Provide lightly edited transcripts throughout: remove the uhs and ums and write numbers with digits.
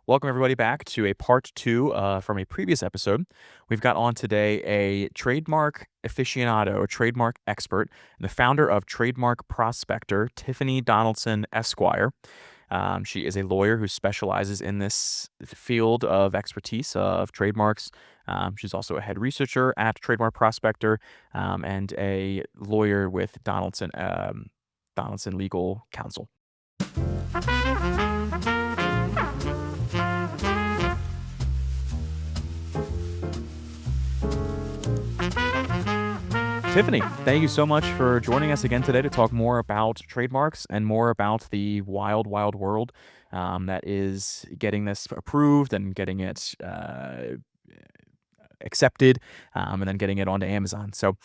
Welcome, everybody, back to a part two from a previous episode. We've got on today a trademark aficionado, a trademark expert, and the founder of Trademark Prospector, Tiffany Donaldson, Esquire. She is a lawyer who specializes in this field of expertise of trademarks. She's also a head researcher at Trademark Prospector and a lawyer with Donaldson Legal Counsel. Tiffany, thank you so much for joining us again today to talk more about trademarks and more about the wild, wild world that is getting this approved and getting it accepted and then getting it onto Amazon. So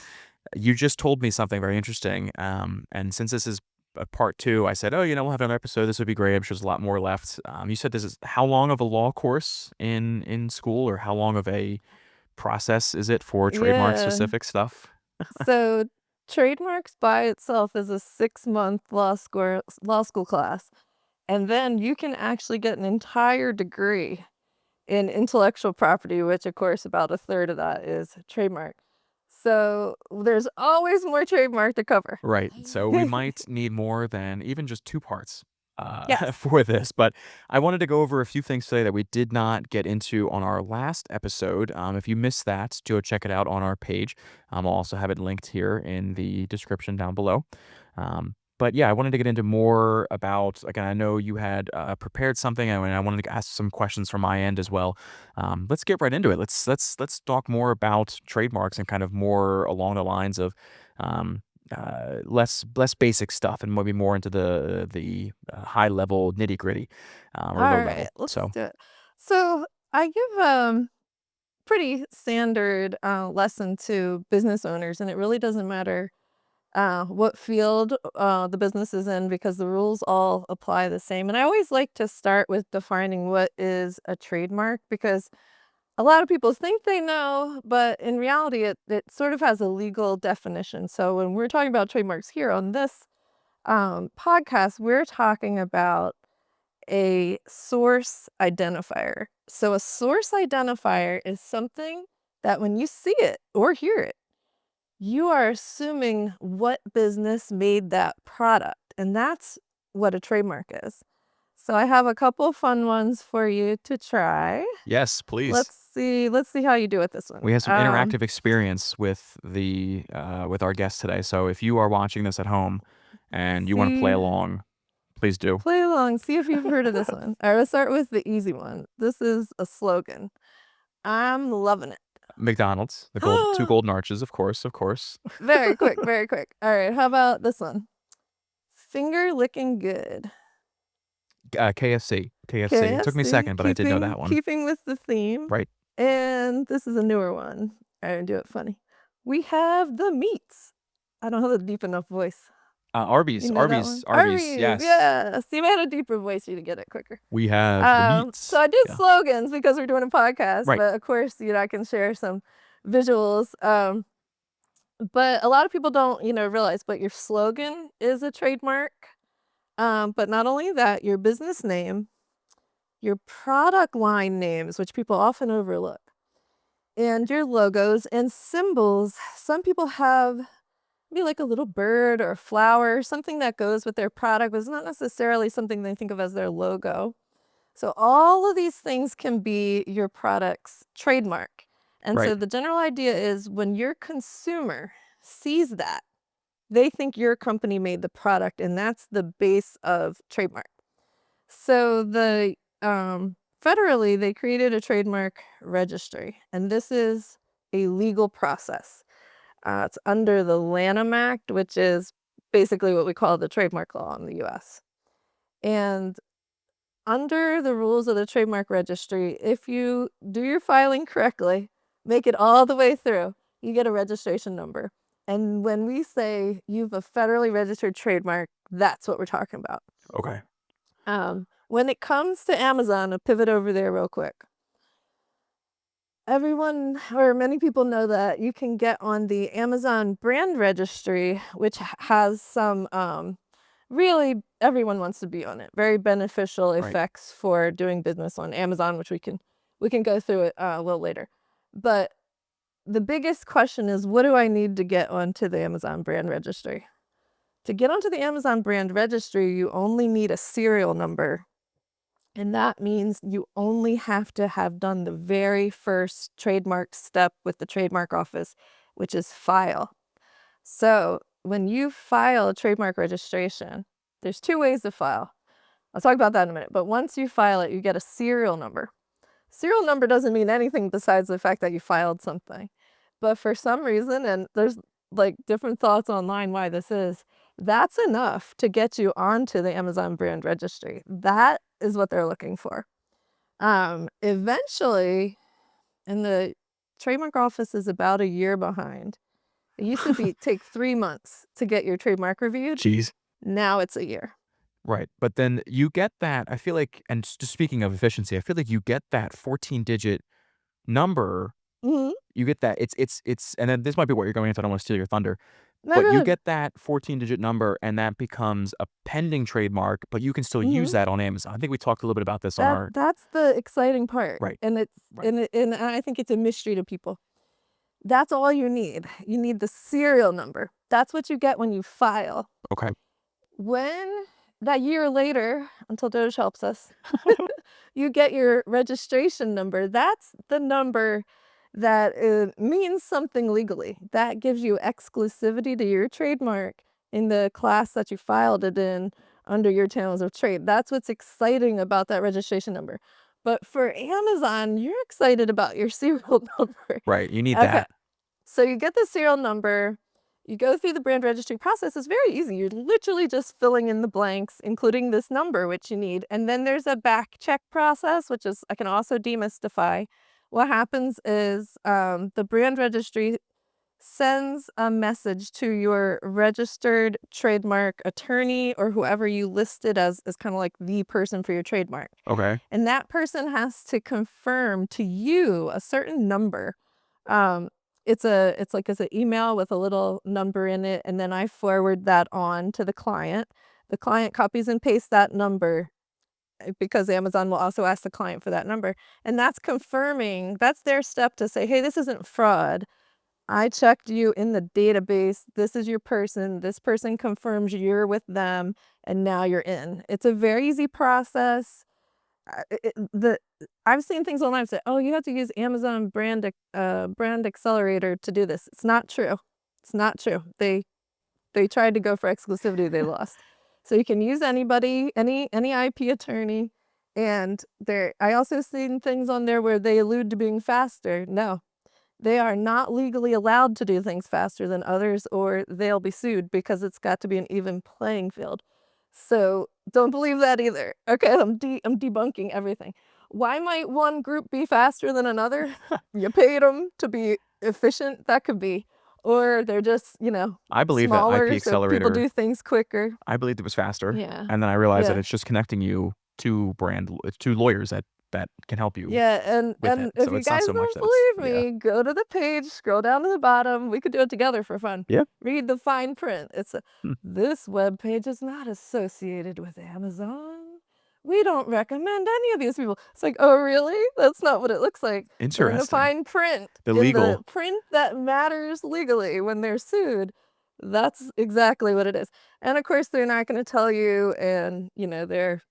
you just told me something very interesting. And since this is a part two, I said, we'll have another episode. This would be great. I'm sure there's a lot more left. You said this is how long of a law course in school, or how long of a process is it for trademark Yeah. specific stuff? So trademarks by itself is a 6-month law school class. And then you can actually get an entire degree in intellectual property, which of course about a third of that is trademark. So there's always more trademark to cover. Right. So we might need more than even just two parts Yes. for this. But I wanted to go over a few things today that we did not get into on our last episode. If you missed that, go check it out on our page. I'll also have it linked here in the description down below. But yeah, I wanted to get into more about, again, I know you had prepared something, and I wanted to ask some questions from my end as well. Let's get right into it. Let's talk more about trademarks and kind of more along the lines of um, less basic stuff and maybe more into the high level nitty gritty or low All right, level. let's So do it. So I give pretty standard lesson to business owners, and it really doesn't matter what field the business is in, because the rules all apply the same. And I always like to start with defining what is a trademark, because a lot of people think they know, but in reality, it sort of has a legal definition. So when we're talking about trademarks here on this podcast, we're talking about a source identifier. So a source identifier is something that when you see it or hear it, you are assuming what business made that product, and that's what a trademark is. So I have a couple fun ones for you to try. yes, please. Let's see how you do with this one. We have some interactive experience with the with our guest today. So if you are watching this at home and you want to play See along, please do. Play along, see if you've heard of this one. All right, let's start with the easy one. This is a slogan. I'm loving it. McDonald's, the two golden arches, of course, of course. Very quick, very quick. All right, how about this one? Finger licking good. KFC. It took me a KFC, second, but I did know that one. keeping with the theme. Right. And this is a newer one. I didn't do it funny. We have the meats. I don't have a deep enough voice. Arby's, You know that Arby's, one? Arby's. Yes. Yeah. See, if I had a deeper voice, you'd get it quicker. We have the meats. So I did Yeah. slogans because we're doing a podcast, Right. but of course, I can share some visuals. But a lot of people don't, realize, but your slogan is a trademark. But not only that, your business name, your product line names, which people often overlook, and your logos and symbols. Some people have maybe like a little bird or a flower, something that goes with their product, but it's not necessarily something they think of as their logo. So all of these things can be your product's trademark. And so Right. the general idea is when your consumer sees that, they think your company made the product, and that's the base of trademark. So federally, they created a trademark registry, and this is a legal process. It's under the Lanham Act, which is basically what we call the trademark law in the US. And under the rules of the trademark registry, if you do your filing correctly, make it all the way through, you get a registration number. And when we say you've a federally registered trademark, that's what we're talking about. Okay. When it comes to Amazon, I'll pivot over there real quick. Everyone or many people know that you can get on the Amazon brand registry, which has some really everyone wants to be on it. Very beneficial Right. effects for doing business on Amazon, which we can go through it a little later. But the biggest question is, what do I need to get onto the Amazon brand registry? To get onto the Amazon brand registry, you only need a serial number. And that means you only have to have done the very first trademark step with the trademark office, which is file. So when you file a trademark registration, there's two ways to file. I'll talk about that in a minute. But once you file it, you get a serial number. Serial number doesn't mean anything besides the fact that you filed something. But for some reason, and there's like different thoughts online why this is, that's enough to get you onto the Amazon brand registry. That is what they're looking for. Eventually, and the trademark office is about a year behind. It used to take 3 months to get your trademark reviewed. Jeez. Now it's a year. Right. But then you get that, I feel like, and just speaking of efficiency, I feel like you get that 14-digit number. Mhm. You get that. It's, and then this might be what you're going into. I don't want to steal your thunder. No, But go you ahead. get that 14-digit number, and that becomes a pending trademark, but you can still use Mhm. that on Amazon. I think we talked a little bit about this on our. That's the exciting part, Right. and Right. and I think it's a mystery to people. That's all you need. You need the serial number. That's what you get when you file. Okay. When that year later, until Doge helps us, you get your registration number. That's the number that means something legally. That gives you exclusivity to your trademark in the class that you filed it in under your channels of trade. That's what's exciting about that registration number. But for Amazon, you're excited about your serial number. Right. You need Okay. that. So you get the serial number, you go through the brand registry process. It's very easy. You're literally just filling in the blanks, including this number, which you need. And then there's a back check process, which is, I can also demystify. What happens is the brand registry sends a message to your registered trademark attorney or whoever you listed as kind of like the person for your trademark. Okay. And that person has to confirm to you a certain number. Um, it's an email with a little number in it, and then I forward that on to the client. The client copies and pastes that number because Amazon will also ask the client for that number. And that's confirming, that's their step to say, hey, this isn't fraud. I checked you in the database. This is your person. This person confirms you're with them, and now you're in. It's a very easy process. I've seen things online say, "Oh, you have to use Amazon brand accelerator to do this." It's not true. It's not true. They tried to go for exclusivity, they lost. So you can use anybody, any IP attorney, and there. I also seen things on there where they allude to being faster. No, they are not legally allowed to do things faster than others, or they'll be sued because it's got to be an even playing field. So don't believe that either. Okay, I'm debunking everything. Why might one group be faster than another? You paid them to be efficient. That could be, or they're just I believe that IP smaller, so people Accelerator, do things quicker. I believed it was faster, Yeah, and then I realized that yeah. it's just connecting you to to lawyers that can help you Yeah, with it. and if So you it's not guys so much don't that it's, believe yeah. me, go to the page, scroll down to the bottom. We could do it together for fun. Yeah. Read the fine print. Hmm. This web page is not associated with Amazon. We don't recommend any of these people. It's like, oh really? That's not what it looks like. But in the Interesting. fine print, The in the legal. print that matters legally when they're sued, that's exactly what it is. And of course, they're not going to tell you, and they're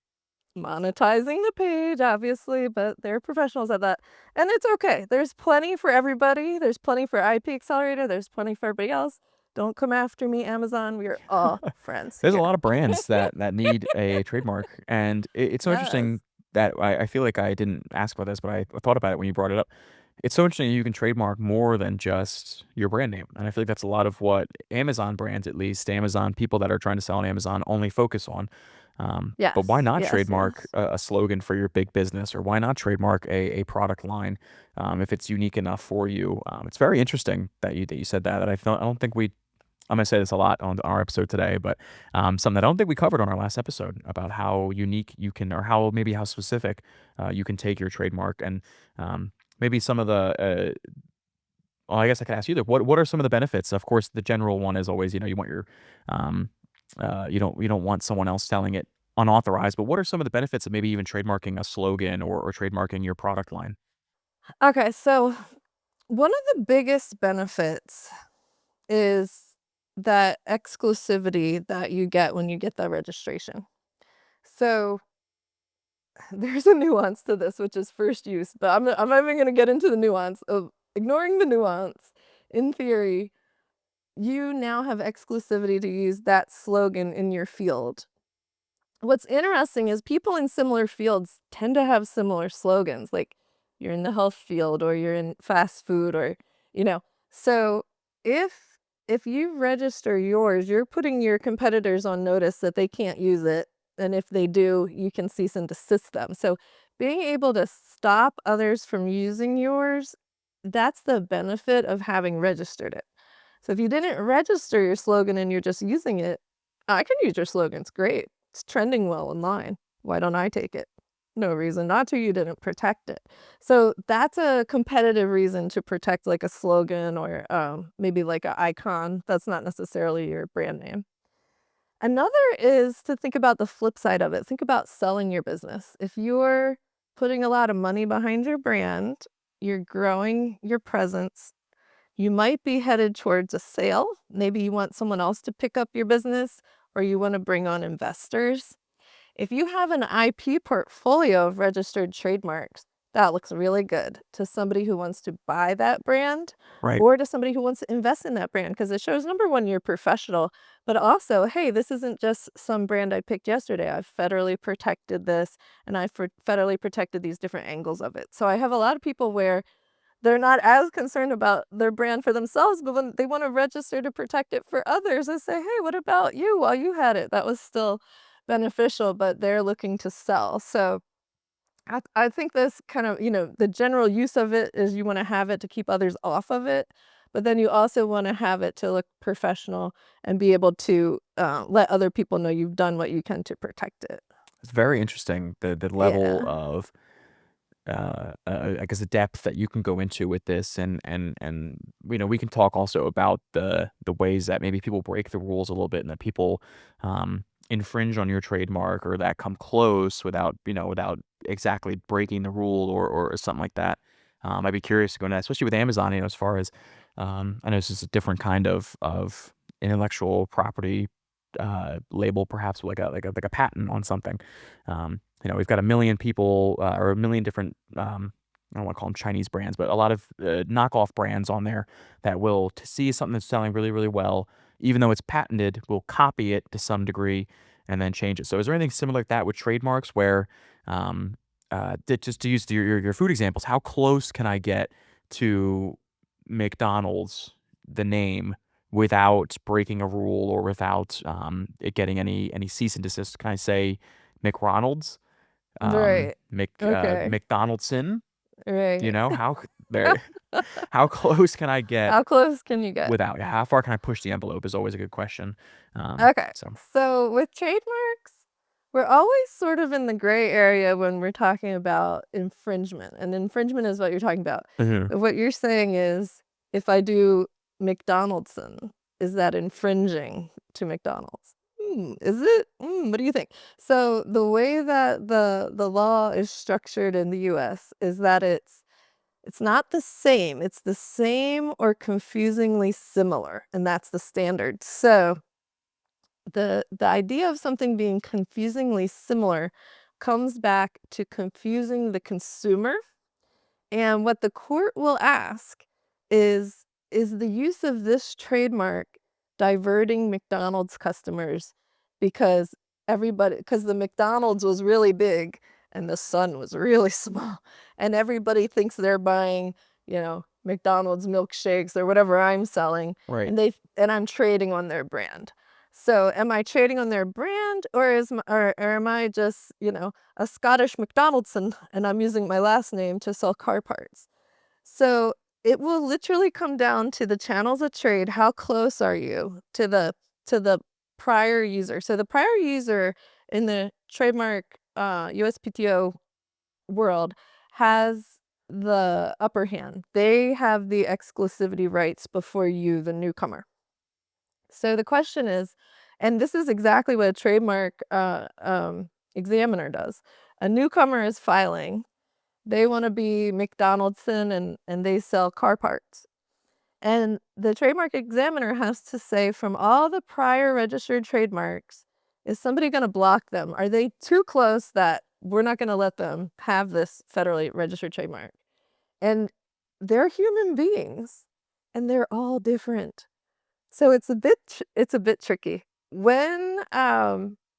monetizing the page, obviously, but they're professionals at that. And it's okay. There's plenty for everybody. There's plenty for IP Accelerator. There's plenty for everybody else. Don't come after me, Amazon. We are all friends There's a here. lot of brands that need a trademark, and it's so interesting Yes. that I feel like I didn't ask about this, but I thought about it when you brought it up. It's so interesting you can trademark more than just your brand name, and I feel like that's a lot of what Amazon brands, at least Amazon people that are trying to sell on Amazon, only focus on. But why Yes. not Yes. trademark Yes. a slogan for your big business, or why not trademark a product line if it's unique enough for you? It's very interesting that you said that. That I don't think we. I'm gonna say this a lot on our episode today, but something that I don't think we covered on our last episode about how unique you can, or how maybe how specific you can take your trademark, and maybe some of the. Well, I guess I could ask you that. What are some of the benefits? Of course, the general one is always, you want your You don't want someone else selling it unauthorized. But what are some of the benefits of maybe even trademarking a slogan or trademarking your product line? Okay, so one of the biggest benefits is that exclusivity that you get when you get that registration. So there's a nuance to this, which is first use, but I'm not even gonna get into the nuance of ignoring the nuance. In theory, you now have exclusivity to use that slogan in your field. What's interesting is people in similar fields tend to have similar slogans, like you're in the health field or you're in fast food or, you know. So if if you register yours, you're putting your competitors on notice that they can't use it. And if they do, you can cease and desist them. So being able to stop others from using yours, that's the benefit of having registered it. So if you didn't register your slogan and you're just using it, I can use your slogan. It's great. It's trending well online. Why don't I take it? No reason not to. You didn't protect it. So that's a competitive reason to protect like a slogan or maybe like an icon. That's not necessarily your brand name. Another is to think about the flip side of it. Think about selling your business. If you're putting a lot of money behind your brand, you're growing your presence, you might be headed towards a sale. Maybe you want someone else to pick up your business or you want to bring on investors. If you have an IP portfolio of registered trademarks, that looks really good to somebody who wants to buy that brand Right. or to somebody who wants to invest in that brand because it shows number one, you're professional, but also, hey, this isn't just some brand I picked yesterday. I've federally protected this and I've federally protected these different angles of it. So I have a lot of people where they're not as concerned about their brand for themselves, but when they wanna register to protect it for others and say, "Hey, what about you while you had it? That was still beneficial," but they're looking to sell. So I think this kind of the general use of it is you wanna have it to keep others off of it, but then you also wanna have it to look professional and be able to, let other people know you've done what you can to protect it. It's very interesting the level Yeah. of I guess the depth that you can go into with this, and we can talk also about the ways that maybe people break the rules a little bit, and that people infringe on your trademark or that come close without exactly breaking the rule or something like that. I'd be curious to go into that, especially with Amazon. As far as I know, this is a different kind of intellectual property label, perhaps like a patent on something. We've got a million people or a million different, I don't want to call them Chinese brands, but a lot of knockoff brands on there that will to see something that's selling really, really well, even though it's patented, will copy it to some degree and then change it. So, is there anything similar like that with trademarks where, just to use your food examples, how close can I get to McDonald's, the name, without breaking a rule or without it getting any cease and desist? Can I say McRonald's? Right. Okay. McDonaldson, Right. how c there how close can I get How close can you get? without yeah, how far can I push the envelope is always a good question. Okay. So So with trademarks, we're always sort of in the gray area when we're talking about infringement. And infringement is what you're talking about. Mhm. What you're saying is if I do McDonaldson, is that infringing to McDonald's? Is it? What do you think? So the way that the law is structured in the US is that it's not the same. It's the same or confusingly similar, and that's the standard. So the idea of something being confusingly similar comes back to confusing the consumer, and what the court will ask is the use of this trademark diverting McDonald's customers because because the McDonald's was really big and the Sun was really small, and everybody thinks they're buying, McDonald's milkshakes or whatever I'm selling, Right. and I'm trading on their brand. So am I trading on their brand or am I just, a Scottish McDonaldson and I'm using my last name to sell car parts? So it will literally come down to the channels of trade. How close are you to the prior user? So the prior user in the trademark USPTO world has the upper hand. They have the exclusivity rights before you, the newcomer. So the question is, And this is exactly what a trademark examiner does. A newcomer is filing. They want to be McDonaldson and they sell car parts. And the trademark examiner has to say from all the prior registered trademarks, is somebody going to block them? Are they too close that we're not going to let them have this federally registered trademark? And they're human beings and they're all different. So it's a bit tricky. When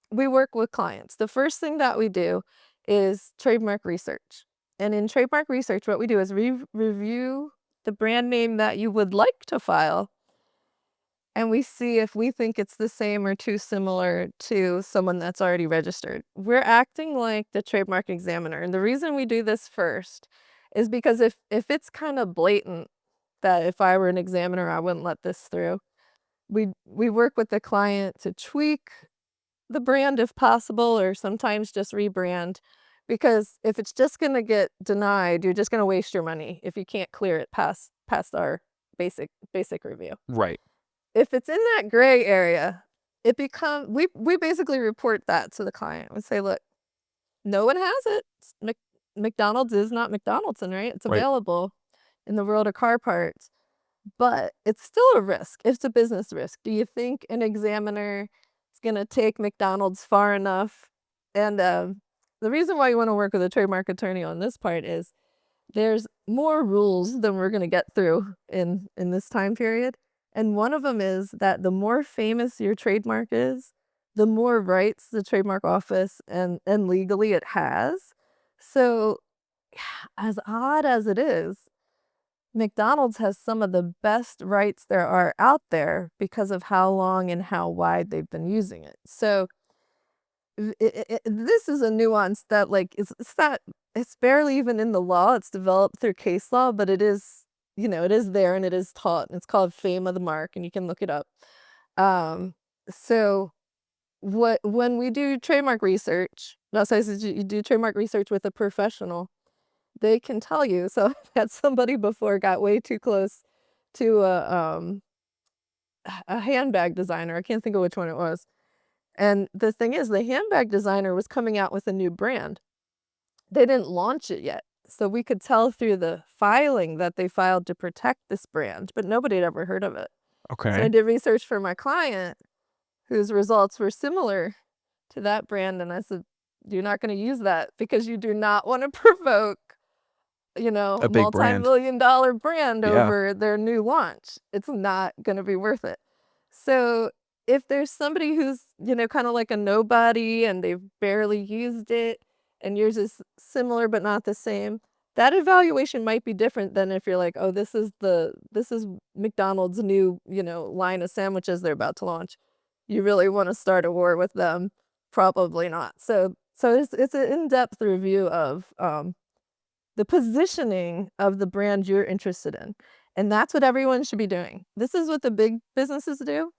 we work with clients, the first thing that we do is trademark research. And in trademark research, what we do is review the brand name that you would like to file, and we see if we think it's the same or too similar to someone that's already registered. We're acting like the trademark examiner. And the reason we do this first is because if it's kind of blatant that if I were an examiner, I wouldn't let this through, we work with the client to tweak the brand if possible, or sometimes just rebrand. Because if it's just going to get denied, you're just going to waste your money if you can't clear it past our basic review. Right. If it's in that gray area, we basically report that to the client. We say, look, no one has it. McDonald's is not McDonaldson, right? It's Right. available in the world of car parts, but it's still a risk. It's a business risk. Do you think an examiner is going to take McDonald's far enough? And the reason why you want to work with a trademark attorney on this part is there's more rules than we're going to get through in this time period. And one of them is that the more famous your trademark is, the more rights the trademark office and legally it has. So as odd as it is, McDonald's has some of the best rights there are out there because of how long and how wide they've been using it. So this is a nuance that, like, it's barely even in the law. It's developed through case law, but it is, it is there and it is taught. It's called fame of the mark, and you can look it up. So when we do trademark research, now so you do trademark research with a professional, they can tell you. So I've had somebody before got way too close to a handbag designer. I can't think of which one it was. And the thing is, the handbag designer was coming out with a new brand. They didn't launch it yet. So we could tell through the filing that they filed to protect this brand, but nobody had ever heard of it. So I Okay. did research for my client whose results were similar to that brand. And I said, you're not going to use that because you do not want to provoke, A big brand. multi-million-dollar brand Yeah. over their new launch. It's not going to be worth it. So if there's somebody who's, kind of like a nobody and they've barely used it and yours is similar but not the same, that evaluation might be different than if you're like, oh, this is McDonald's new, line of sandwiches they're about to launch. You really want to start a war with them? Probably not. So it's an in-depth review of the positioning of the brand you're interested in. And that's what everyone should be doing. This is what the big businesses do.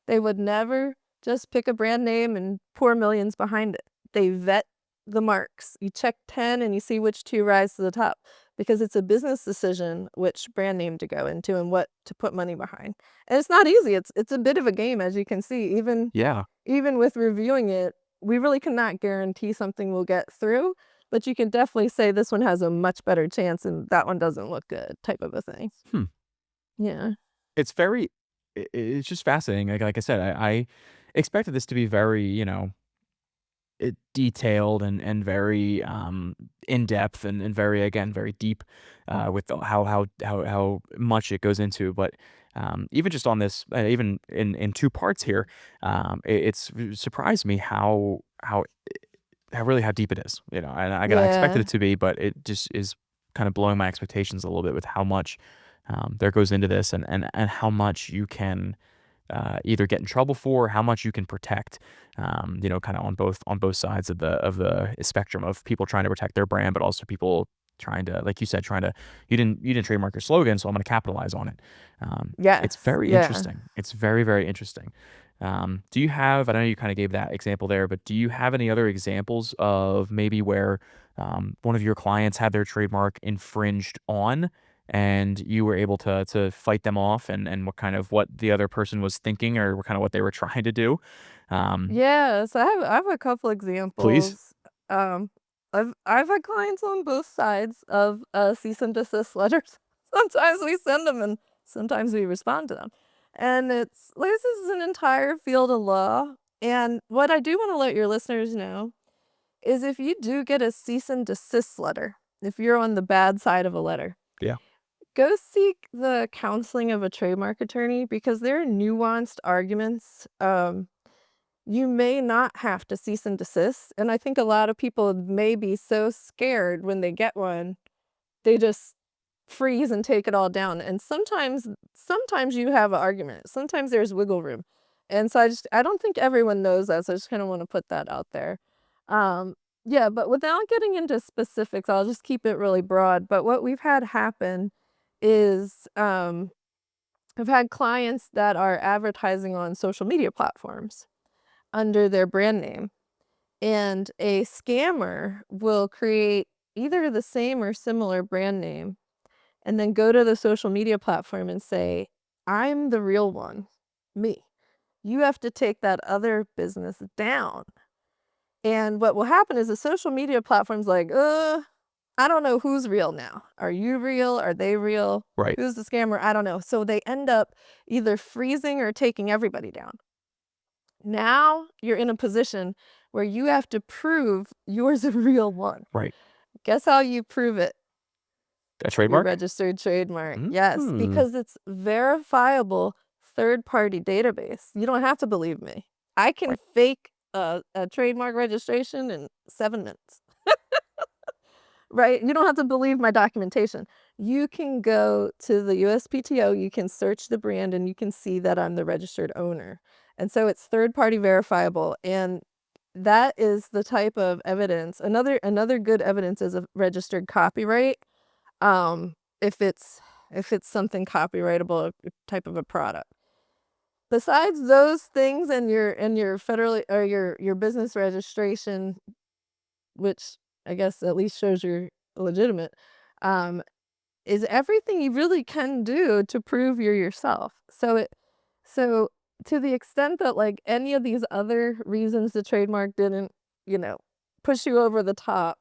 They would never just pick a brand name and pour millions behind it. They vet the marks. You check 10 and you see which 2 rise to the top, because it's a business decision which brand name to go into and what to put money behind. And it's not easy. It's a bit of a game, as you can see. Yeah. Even with reviewing it, we really cannot guarantee something will get through, but you can definitely say this one has a much better chance and that one doesn't look good, type of a thing. Hmm. Yeah. It's very it's just fascinating. Like I said, I expected this to be very, detailed and very, in depth and very, again, very deep, with the how much it goes into. But, even just on this, even in 2 parts here, it's surprised me how deep it is, and again, I expected Yeah. it to be, but it just is kind of blowing my expectations a little bit with how much, there goes into this and how much you can, either get in trouble for, how much you can protect, kind of on both sides of the spectrum of people trying to protect their brand, but also people trying to, like you said, you didn't trademark your slogan, so I'm going to capitalize on it. It's Yes. very Yeah. interesting. It's very, very interesting. Do you have? I know you kind of gave that example there, but do you have any other examples of maybe where, one of your clients had their trademark infringed on, and you were able to fight them off and what the other person was thinking or what they were trying to do. Um, Yes, I have a couple Please? examples. Um, I've had clients on both sides of, cease and desist letters. Sometimes we send them and sometimes we respond to them. And it's like, this is an entire field of law, and what I do wanna let your listeners know is if you do get a cease and desist letter, if you're on the bad side of a letter, Yeah. go seek the counseling of a trademark attorney because there are nuanced arguments. You may not have to cease and desist, and I think a lot of people may be so scared when they get one, they just freeze and take it all down, and sometimes you have an argument, sometimes there's wiggle room, and so I don't think everyone knows that, so I just kinda wanna put that out there. Um, yeah, but without getting into specifics, I'll just keep it really broad, but what we've had happen is, I've had clients that are advertising on social media platforms under their brand name, and a scammer will create either the same or similar brand name and then go to the social media platform and say, "I'm the real one, me. You have to take that other business down." And what will happen is the social media platform's like, I don't know who's real now. Are you real? Are they real? Right. Who's the scammer? I don't know." So they end up either freezing or taking everybody down. Now you're in a position where you have to prove yours a real one. Right. Guess how you prove it? A Your trademark? registered trademark. Yes, Mm. because it's verifiable third-party database. You don't have to believe me. I can Right. fake a trademark registration in 7 minutes. Right? You don't have to believe my documentation. You can go to the USPTO, you can search the brand, and you can see that I'm the registered owner. And so it's third party verifiable, and that is the type of evidence. Another good evidence is a registered copyright. If it's something copyrightable, type of a product. Besides those things and your federally or your business registration, which I guess at least shows you're legitimate, um, is everything you really can do to prove you're yourself. So to the extent that, like, any of these other reasons the trademark didn't, you know, push you over the top,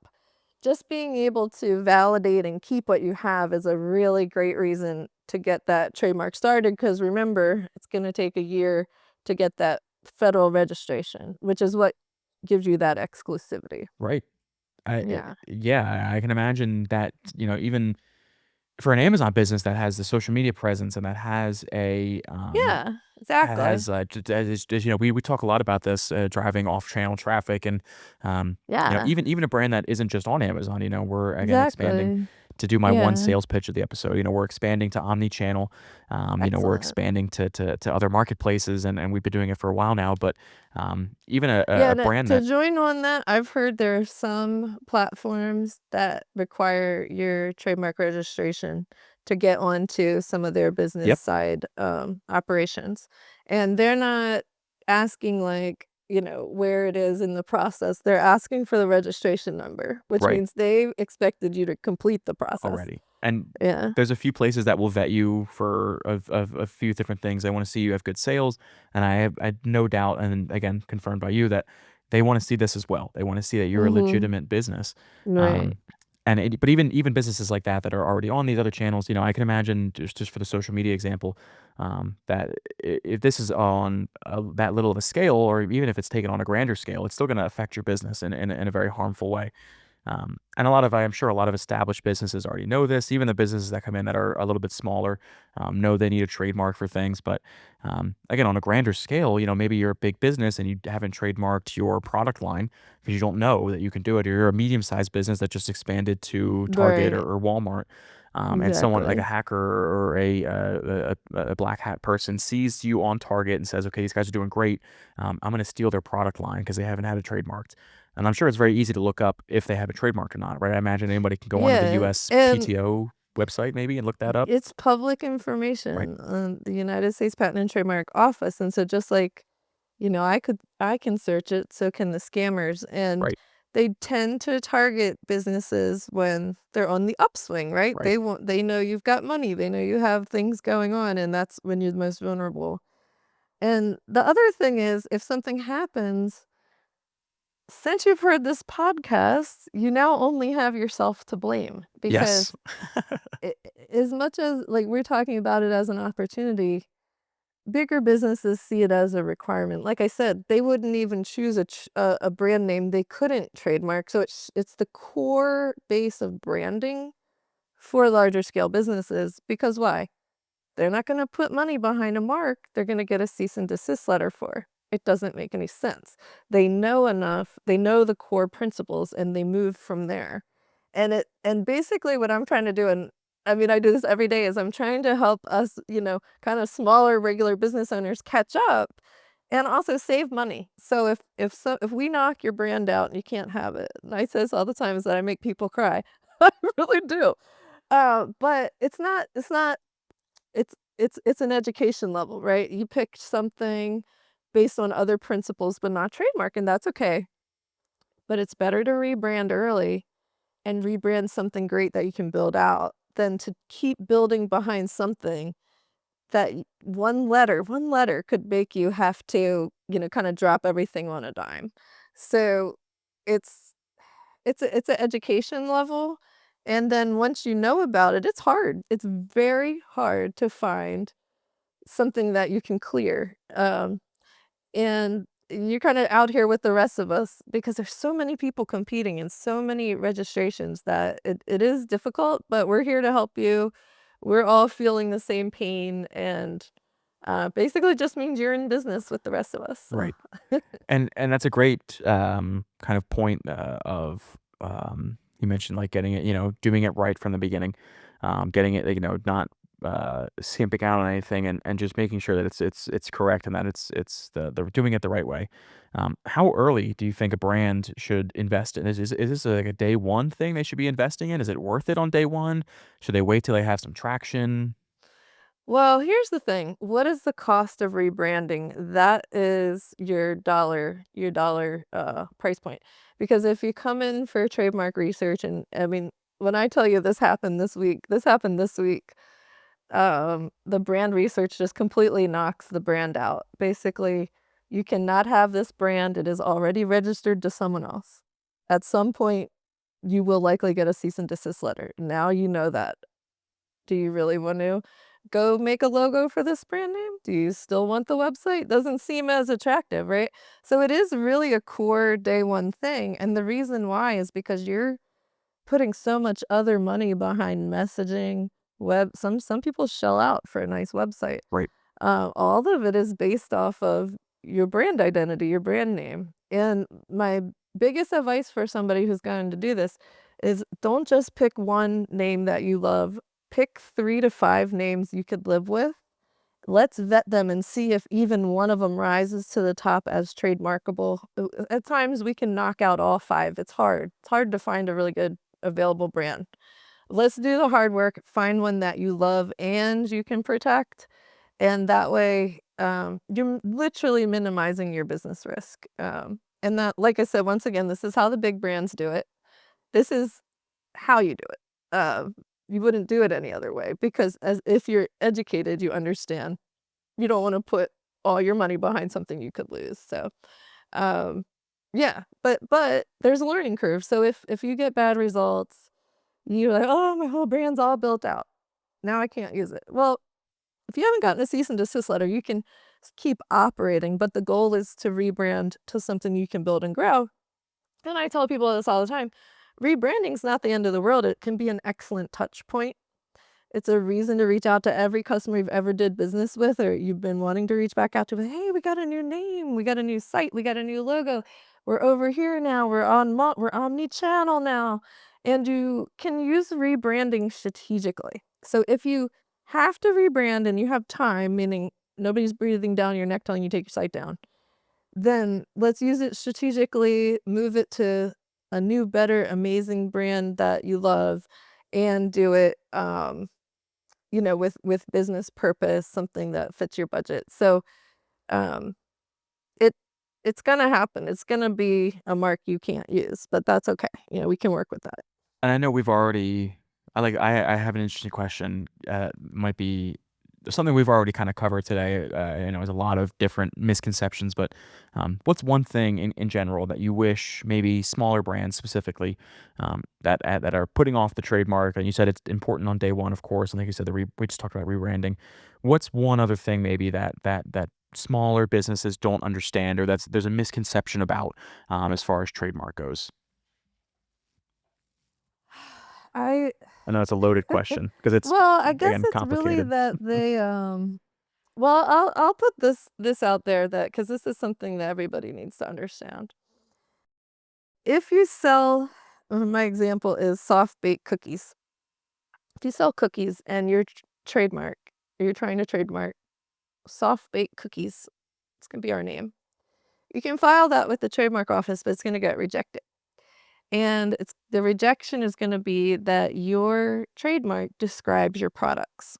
just being able to validate and keep what you have is a really great reason to get that trademark started. Because remember, it's gonna take a year to get that federal registration, which is what gives you that exclusivity. Right. Yeah. Yeah, I can imagine that, even for an Amazon business that has the social media presence and that Yeah, exactly. has, we talk a lot about this, driving off-channel traffic and, Yeah, even a brand that isn't just on Amazon, we're again expanding exactly. to do my one Yeah, sales pitch of the episode. We're expanding to omni-channel, we're excellent. expanding to other marketplaces and we've been doing it for a while now, but, even Yeah, a and, brand to that join on that, I've heard there are some platforms that require your trademark registration to get onto some of their business Yep, side, operations, and they're not asking, like, where it is in the process, they're asking for the registration number, which right. means they expected you to complete the process. Already. And Yeah. there's a few places that will vet you for a few different things. They wanna see you have good sales, and I have no doubt, and again, confirmed by you, that they wanna see this as well. They wanna see that you're a Mhm. legitimate business. Right. Um, but even businesses like that that are already on these other channels, I can imagine just for the social media example, that if this is on, that little of a scale, or even if it's taken on a grander scale, it's still gonna affect your business in a very harmful way. And I'm sure a lot of established businesses already know this. Even the businesses that come in that are a little bit smaller, know they need a trademark for things. But again, on a grander scale, maybe you're a big business and you haven't trademarked your product line because you don't know that you can do it. Or you're a medium-sized business that just expanded to Target or, Right. or Walmart. And someone like a Exactly. hacker or a black hat person sees you on Target and says, "Okay, these guys are doing great. I'm going to steal their product line because they haven't had it trademarked." And I'm sure it's very easy to look up if they have a trademark or not, right? I imagine anybody can go onto the Yeah, and USPTO website maybe and look that up, it's public right? information on the United States Patent and Trademark Office, and so just like, I can search it, so can the scammers, and Right. they tend to target businesses when they're on the upswing, right? Right. They know you've got money, they know you have things going on, and that's when you're the most vulnerable. And the other thing is, if something happens, since you've heard this podcast, you now only have yourself to blame Yes. because as much as like we're talking about it as an opportunity, bigger businesses see it as a requirement. Like I said, they wouldn't even choose a brand name they couldn't trademark. So it's the core base of branding for larger scale businesses because why? They're not gonna put money behind a mark they're gonna get a cease and desist letter for. It doesn't make any sense. They know enough, they know the core principles, and they move from there. And basically what I'm trying to do, and I mean, I do this every day, is I'm trying to help us, kind of smaller regular business owners catch up and also save money. So if we knock your brand out and you can't have it, and I say this all the time is that I make people cry. I really do. But it's an education level, right? You picked something based on other principles, but not trademark, and that's okay. But it's better to rebrand early and rebrand something great that you can build out than to keep building behind something that one letter could make you have to, kind of drop everything on a dime. So it's it's an education level. And then once you know about it, it's hard. It's very hard to find something that you can clear. And you're kind of out here with the rest of us because there's so many people competing and so many registrations that it is difficult, but we're here to help you. We're all feeling the same pain and basically it just means you're in business with the rest of us. So Right. And that's a great, kind of point, of, you mentioned, like, getting it, doing it right from the beginning, getting it, like, not, skimping out on anything and just making sure that it's correct and that they're doing it the right way. How early do you think a brand should invest in? Is this like a day one thing they should be investing in? Is it worth it on day one? Should they wait till they have some traction? well, here's the thing. What is the cost of rebranding? That is your dollar price point. Because if you come in for trademark research, and I mean, when I tell you this happened this week, the brand research just completely knocks the brand out. Basically, you cannot have this brand. It is already registered to someone else. At some point, you will likely get a cease and desist letter. Now you know that. Do you really want to go make a logo for this brand name? Do you still want the website? Doesn't seem as attractive, right? So it is really a core day one thing. And the reason why is because you're putting so much other money behind messaging, some people shell out for a nice website. Right. All of it is based off of your brand identity, your brand name. And my biggest advice for somebody who's going to do this is don't just pick one name that you love. Pick 3 to 5 names you could live with. Let's vet them and see if even one of them rises to the top as trademarkable. At times, we can knock out all 5. It's hard. It's hard to find a really good available brand. Let's do the hard work, find one that you love and you can protect, and that way, you're literally minimizing your business risk, and that like I said, once again, this is how the big brands do it. This is how you do it. You wouldn't do it any other way because as if you're educated, you understand. You don't wanna put all your money behind something you could lose, so, um, yeah, but there's a learning curve, so if you get bad results, you're like, "Oh, my whole brand's all built out. Now I can't use it." Well, if you haven't gotten a cease and desist letter, you can keep operating, but the goal is to rebrand to something you can build and grow. And I tell people this all the time. Rebranding is not the end of the world. It can be an excellent touch point. It's a reason to reach out to every customer you've ever did business with, or you've been wanting to reach back out to. Hey, we got a new name, we got a new site, we got a new logo. We're over here now. We're omni-channel now, and you can use rebranding strategically. So if you have to rebrand and you have time, meaning nobody's breathing down your neck telling you to take your site down, then let's use it strategically. Move it to a new, better, amazing brand that you love, and do it. With business purpose, something that fits your budget. So, um, it it's gonna happen. It's gonna be a mark you can't use, but that's okay. We can work with that. And I know we've already I have an interesting question, might be something we've already kinda covered today, there's a lot of different misconceptions, but, what's one thing in general that you wish maybe smaller brands specifically, that are putting off the trademark, and you said it's important on day one, of course, and like you said, we just talked about rebranding. What's one other thing maybe that smaller businesses don't understand or there's a misconception about, as far as trademark goes? I I know it's a loaded question because it's, well, I guess again, it's really complicated. that well, I'll put this out there that because this is something that everybody needs to understand. If you sell my example is soft baked cookies. If you sell cookies and you're trying to trademark soft baked cookies, it's gonna be our name. You can file that with the trademark office, but it's gonna get rejected. And it's the rejection is gonna be that your trademark describes your products.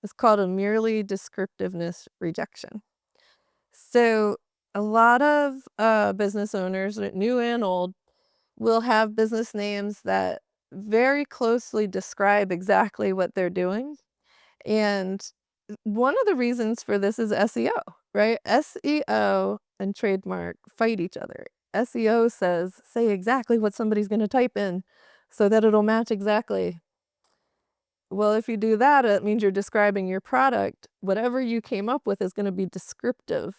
It's called a merely descriptiveness rejection. So a lot of business owners, new and old, will have business names that very closely describe exactly what they're doing. And one of the reasons for this is SEO, right? SEO and trademark fight each other. SEO says, say exactly what somebody's going to type in so that it'll match exactly. Well, if you do that, it means you're describing your product. Whatever you came up with is going to be descriptive.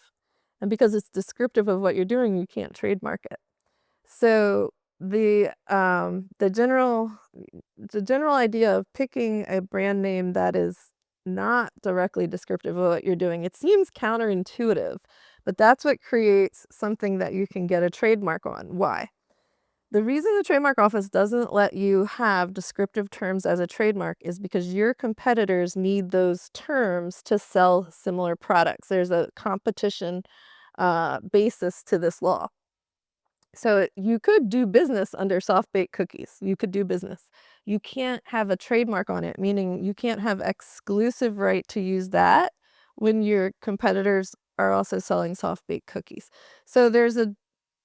And because it's descriptive of what you're doing, you can't trademark it. So the general idea of picking a brand name that is not directly descriptive of what you're doing, it seems counterintuitive, but that's what creates something that you can get a trademark on. Why? The reason the trademark office doesn't let you have descriptive terms as a trademark is because your competitors need those terms to sell similar products. There's a competition basis to this law. So you could do business under soft baked cookies. You could do business. You can't have a trademark on it, meaning you can't have exclusive right to use that when your competitors are also selling soft baked cookies. So there's a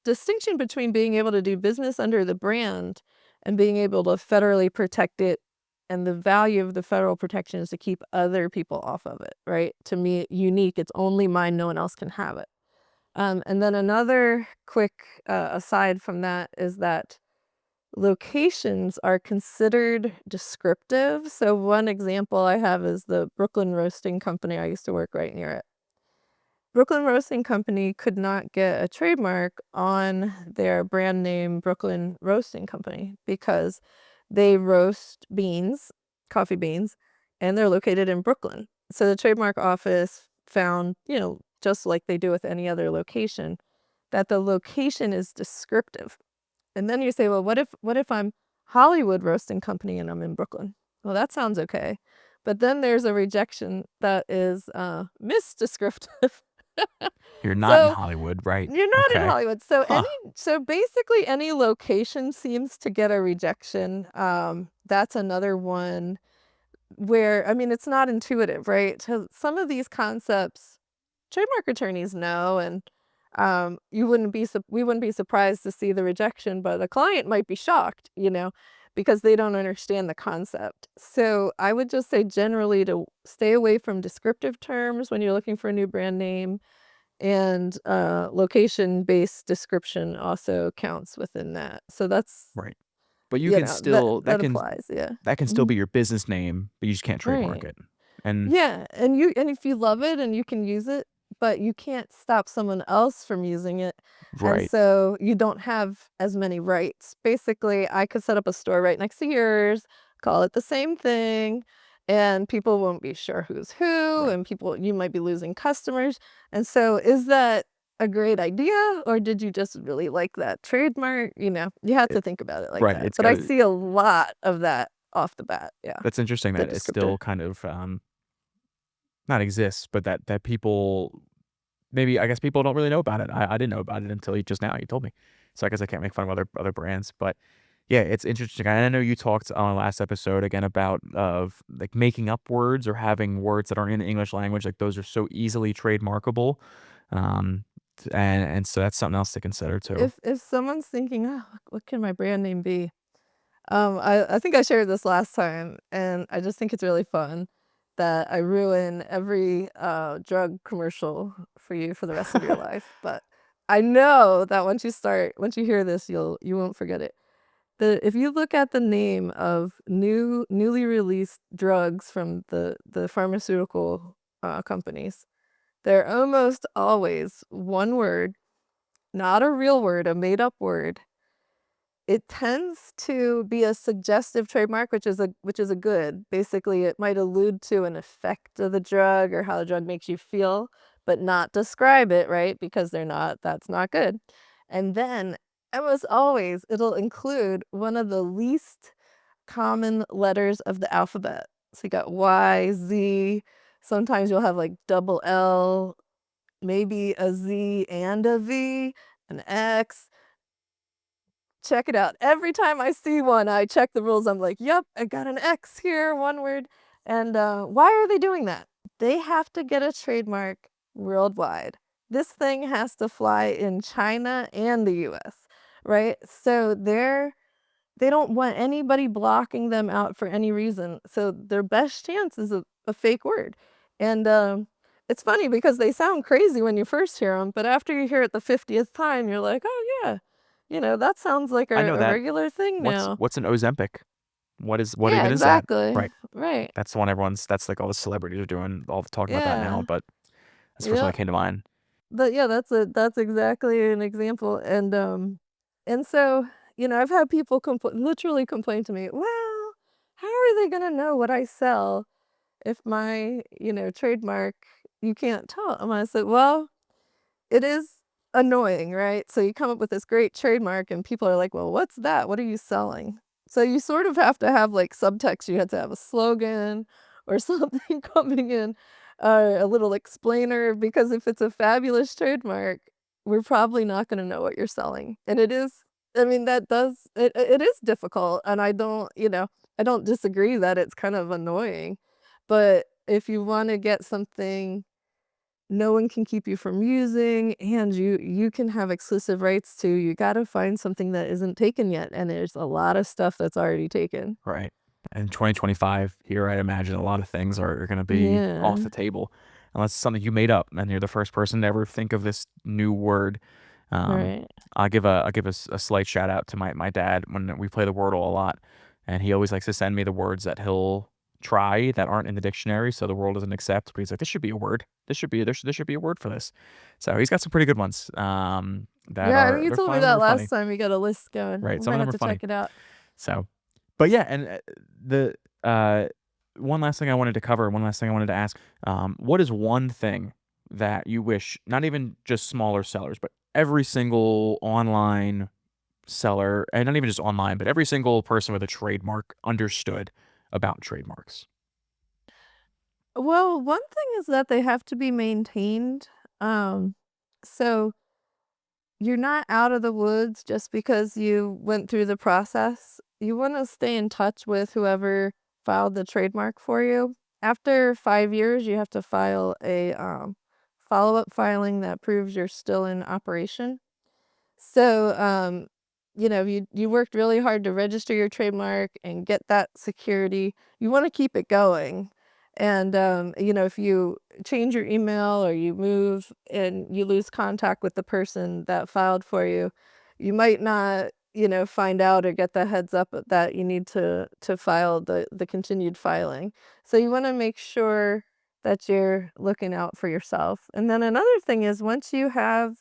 distinction between being able to do business under the brand and being able to federally protect it. And the value of the federal protection is to keep other people off of it, right? To me, unique. It's only mine. No one else can have it. And then another quick aside from that is that locations are considered descriptive. So one example I have is the Brooklyn Roasting Company. I used to work right near it. Brooklyn Roasting Company could not get a trademark on their brand name Brooklyn Roasting Company because they roast beans, coffee beans, and they're located in Brooklyn. So the trademark office found, just like they do with any other location, that the location is descriptive. And then you say, well, what if I'm Hollywood Roasting Company and I'm in Brooklyn? Well, that sounds okay. But then there's a rejection that is misdescriptive. You're not in So Hollywood, right? you're not in Okay. Hollywood. Huh. So basically any location seems to get a rejection. That's another one where I mean it's not intuitive, right? So some of these concepts trademark attorneys know and we wouldn't be surprised to see the rejection, but the client might be shocked, because they don't understand the concept. So I would just say generally to stay away from descriptive terms when you're looking for a new brand name and, location-based description also counts within that. So that's Right. But you can that still that applies, yeah. that can still Mhm. be your business name, but you just can't trademark Right. it. And Yeah, and if you love it and you can use it, but you can't stop someone else from using it, and right. so you don't have as many rights. Basically, I could set up a store right next to yours, call it the same thing, and people won't be sure who's who, Right. and you might be losing customers. And so is that a great idea, or did you just really like that trademark? You have It to think about it like right, that. it's But I gotta see a lot of that off the bat, yeah, that's interesting the that it descriptor. still kind of, not exists, but that people maybe I guess people don't really know about it. I didn't know about it until you just now, you told me. So I guess I can't make fun of other brands, but yeah, it's interesting. I know you talked on our last episode again about of like making up words or having words that aren't in the English language, like those are so easily trademarkable. Um, And so that's something else to consider too. If someone's thinking, "Oh, what can my brand name be?" I think I shared this last time, and I just think it's really fun that I ruin every, drug commercial for you for the rest of your life, but I know that once you hear this, you won't forget it. If you look at the name of newly released drugs from the pharmaceutical, companies, they're almost always one word, not a real word, a made up word. It tends to be a suggestive trademark, which is a good. Basically, it might allude to an effect of the drug or how the drug makes you feel, but not describe it, right? Because that's not good. And then almost always it'll include one of the least common letters of the alphabet. So you got Y, Z, sometimes you'll have like double L, maybe a Z and a V, an X. Check it out. Every time I see one, I check the rules. I'm like, "Yep, I got an X here, one word." And, why are they doing that? They have to get a trademark worldwide. This thing has to fly in China and the US, right? So they don't want anybody blocking them out for any reason. So their best chance is a fake word. And, it's funny because they sound crazy when you first hear them, but after you hear it the 50th time, you're like, "Oh, yeah. That sounds like I know a that. regular thing now." What's an Ozempic? What Yeah, even is that? exactly. Right. Right. That's the one that's like all the celebrities are doing, all talking about that now, Yeah. but that's the first one that Yep. came to mind. But yeah, that's exactly an example, and so, I've had people literally complain to me, "Well, how are they gonna know what I sell if my, trademark you can't tell?" And I said, "Well, it is annoying, right?" So you come up with this great trademark and people are like, "Well, what's that? What are you selling?" So you sort of have to have like subtext. You have to have a slogan or something coming in, a little explainer, because if it's a fabulous trademark, we're probably not going to know what you're selling. And it is, I mean, it is difficult. And I don't disagree that it's kind of annoying. But if you want to get something no one can keep you from using, and you can have exclusive rights to, you gotta find something that isn't taken yet, and there's a lot of stuff that's already taken. Right. And 2025 here, I imagine a lot of things are going to be off Yeah, the table unless it's something you made up and you're the first person to ever think of this new word. Um, right. I'll give a slight shout out to my dad when we play the Wordle a lot, and he always likes to send me the words that he'll try that aren't in the dictionary, so the world doesn't accept. But he's like, this should be a word. There should be a word for this. So he's got some pretty good ones. That Yeah, I are think you they're told me fun, that they're last funny, time. You got a list going. right? We Some might of them have are to funny. check it out. So, but yeah, and the uh, one last thing I wanted to cover, one last thing I wanted to ask, what is one thing that you wish, not even just smaller sellers, but every single online seller, and not even just online, but every single person with a trademark understood about trademarks? Well, one thing is that they have to be maintained, so you're not out of the woods just because you went through the process. You wanna stay in touch with whoever filed the trademark for you. After 5 years, you have to file a, follow-up filing that proves you're still in operation. So, you worked really hard to register your trademark and get that security. You wanna keep it going. And, if you change your email or you move and you lose contact with the person that filed for you, you might not, find out or get the heads up that you need to file the continued filing. So you wanna make sure that you're looking out for yourself. And then another thing is once you have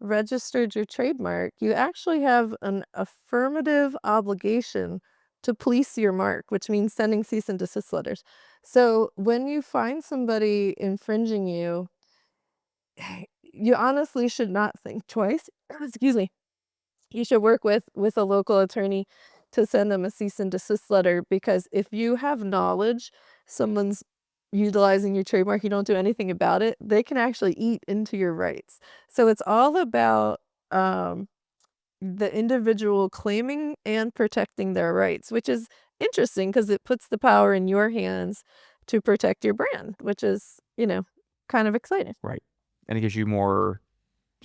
registered your trademark, you actually have an affirmative obligation to police your mark, which means sending cease and desist letters. So when you find somebody infringing you, you honestly should not think twice. Excuse me. You should work with a local attorney to send them a cease and desist letter, because if you have knowledge someone's utilizing your trademark, you don't do anything about it, they can actually eat into your rights. So it's all about the individual claiming and protecting their rights, which is interesting because it puts the power in your hands to protect your brand, which is, kind of exciting. Right. And it gives you more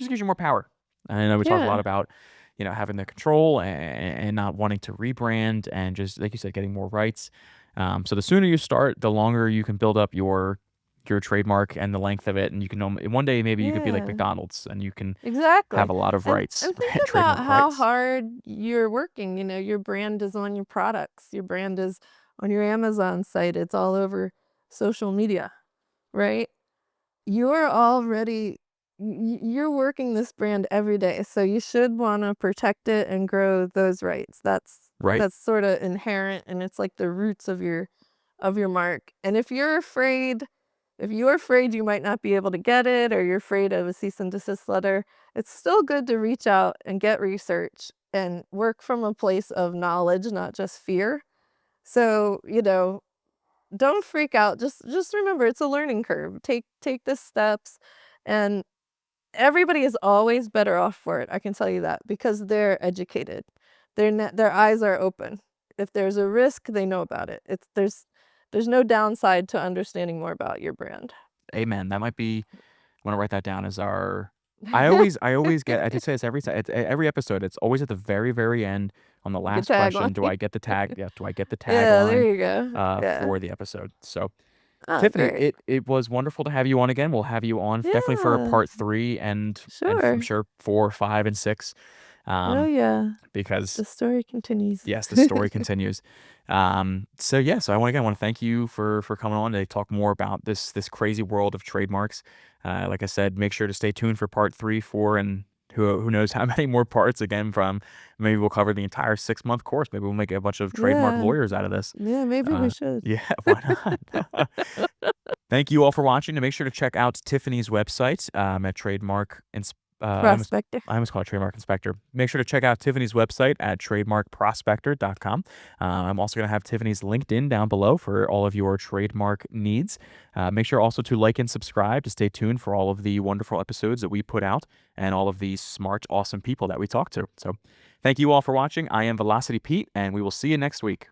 just gives you more power. And I know we talked a lot Yeah. about, having the control and not wanting to rebrand and just like you said, getting more rights. So the sooner you start, the longer you can build up your trademark and the length of it, and you can one day maybe you could be like Yeah. McDonald's and you can have Exactly. a lot of And rights, and think about trademark how rights. hard you're working, your brand is on your products, your brand is on your Amazon site, it's all over social media, right? You're already you're working this brand every day, so you should wanna protect it and grow those rights. Right? That's sorta inherent, and it's like the roots of your mark, and if you're afraid you might not be able to get it or you're afraid of a cease and desist letter, it's still good to reach out and get research and work from a place of knowledge, not just fear. So, don't freak out. Just remember it's a learning curve. Take the steps, and everybody is always better off for it. I can tell you that because they're educated. Their eyes are open. If there's a risk, they know about it. There's no downside to understanding more about your brand. Amen. That might be. I want to write that down as our. I always get. I did say this every time. It's every episode. It's always at the very, very end on the Good last question. Do tagline. I get the tag? Yeah. Do I get the Yeah, there tagline you go. Yeah. for the episode? So Oh, Tiffany, great. it was wonderful to have you on again. We'll have you on definitely for Yeah, part 3 and I'm sure. sure 4, 5, and 6, Oh, um, yeah. because The story continues. yes, the story continues. So yeah, so I want to thank you for coming on to talk more about this crazy world of trademarks. Like I said, make sure to stay tuned for part 3, 4, and who knows how many more parts. Again, from maybe we'll cover the entire 6-month course. Maybe we'll make a bunch of trademark Yeah. lawyers out of this. Yeah, maybe we should. Yeah, why not? Thank you all for watching, and make sure to check out Tiffany's website, at Trademark ins Prospector. I almost call it Trademark Inspector. Make sure to check out Tiffany's website at trademarkprospector.com. I'm also gonna have Tiffany's LinkedIn down below for all of your trademark needs. Make sure also to like and subscribe to stay tuned for all of the wonderful episodes that we put out and all of the smart, awesome people that we talk to. So, thank you all for watching. I am Velocity Pete, and we will see you next week.